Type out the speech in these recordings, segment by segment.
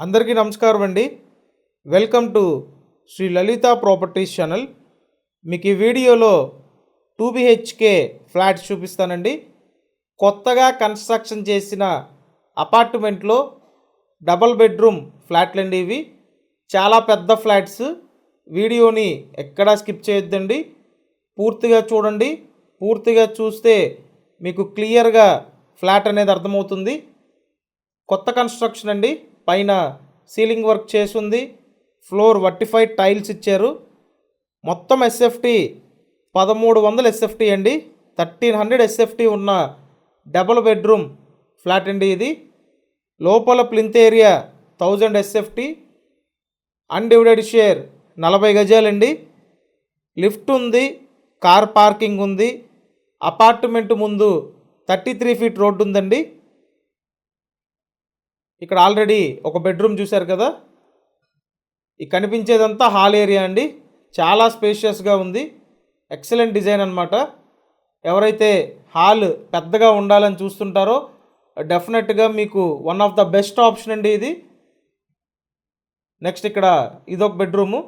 అందరికీ నమస్కారం అండి. Welcome to Shri Lalitha properties channel. మీకు ఈ వీడియోలో 2 BHK ఫ్లాట్స్ చూపిస్తానండి. కొత్తగా కన్స్ట్రక్షన్ చేసిన అపార్ట్మెంట్లో డబల్ బెడ్రూమ్ ఫ్లాట్లండి ఇవి. చాలా పెద్ద ఫ్లాట్స్. వీడియోని ఎక్కడా స్కిప్ చేయొద్దండి, పూర్తిగా చూడండి. పూర్తిగా చూస్తే మీకు క్లియర్గా ఫ్లాట్ అనేది అర్థమవుతుంది. కొత్త కన్స్ట్రక్షన్ అండి. పైన సీలింగ్ వర్క్ చేసింది, ఫ్లోర్ వర్టిఫైడ్ టైల్స్ ఇచ్చారు. మొత్తం ఎస్ఎఫ్టీ 1300 ఎస్ఎఫ్టీ అండి. 1300 ఎస్ఎఫ్టీ ఉన్న డబుల్ బెడ్రూమ్ ఫ్లాట్ అండి ఇది. లోపల plinth area 1000 SFT, undivided share 40 గజాలండి. లిఫ్ట్ ఉంది, కార్ పార్కింగ్ ఉంది. అపార్ట్మెంట్ ముందు 33 ఫీట్ రోడ్డు ఉందండి. ఇక్కడ ఆల్రెడీ ఒక బెడ్రూమ్ చూశారు కదా. ఈ కనిపించేదంతా హాల్ ఏరియా అండి. చాలా స్పేషియస్గా ఉంది. ఎక్సలెంట్ డిజైన్ అనమాట. ఎవరైతే హాల్ పెద్దగా ఉండాలని చూస్తుంటారో డెఫినెట్గా మీకు one of the best option అండి ఇది. నెక్స్ట్ ఇక్కడ ఇదొక బెడ్రూము.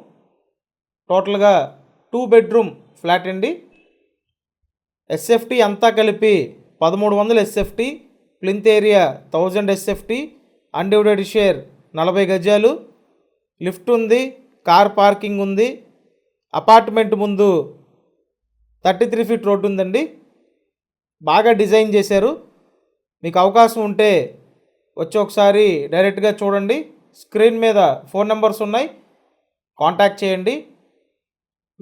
టోటల్గా 2 బెడ్రూమ్ ఫ్లాట్ అండి. ఎస్ఎఫ్టీ అంతా కలిపి 1300 SFT, plinth area 1000 SFT, undivided share 40 గజాలు. లిఫ్ట్ ఉంది, కార్ పార్కింగ్ ఉంది. అపార్ట్మెంట్ ముందు 33 ఫీట్ రోడ్డు ఉందండి. బాగా డిజైన్ చేశారు. మీకు అవకాశం ఉంటే వచ్చి ఒకసారి డైరెక్ట్గా చూడండి. స్క్రీన్ మీద ఫోన్ నెంబర్స్ ఉన్నాయి, కాంటాక్ట్ చేయండి.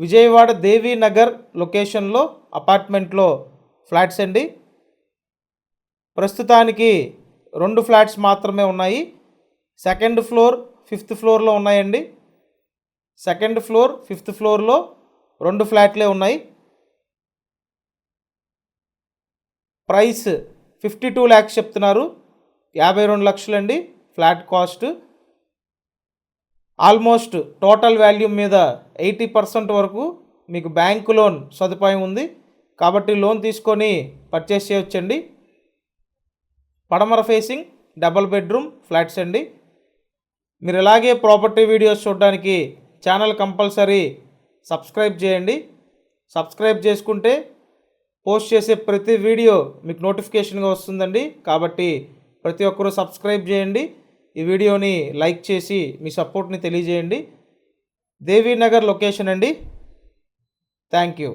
విజయవాడ దేవీనగర్ లొకేషన్లో అపార్ట్మెంట్లో ఫ్లాట్స్ అండి. ప్రస్తుతానికి 2 ఫ్లాట్స్ మాత్రమే ఉన్నాయి. సెకండ్ ఫ్లోర్, 5th ఫ్లోర్లో ఉన్నాయండి. సెకండ్ ఫ్లోర్, 5th ఫ్లోర్లో 2 ఫ్లాట్లే ఉన్నాయి. ప్రైస్ 52 lakhs చెప్తున్నారు. 52 లక్షలండి flat cost. Almost total value మీద 80% వరకు మీకు బ్యాంకు లోన్ సదుపాయం ఉంది. కాబట్టి లోన్ తీసుకొని పర్చేస్ చేయొచ్చండి. పడమర ఫేసింగ్ డబల్ బెడ్రూమ్ ఫ్లాట్స్ అండి. మీరు ఇలాగే ప్రాపర్టీ వీడియోస్ చూడడానికి ఛానల్ కంపల్సరీ సబ్స్క్రైబ్ చేయండి. సబ్స్క్రైబ్ చేసుకుంటే పోస్ట్ చేసే ప్రతి వీడియో మీకు నోటిఫికేషన్గా వస్తుందండి. కాబట్టి ప్రతి ఒక్కరూ సబ్స్క్రైబ్ చేయండి. ఈ వీడియోని లైక్ చేసి మీ సపోర్ట్ని తెలియజేయండి. దేవీనగర్ లొకేషన్ అండి. Thank you.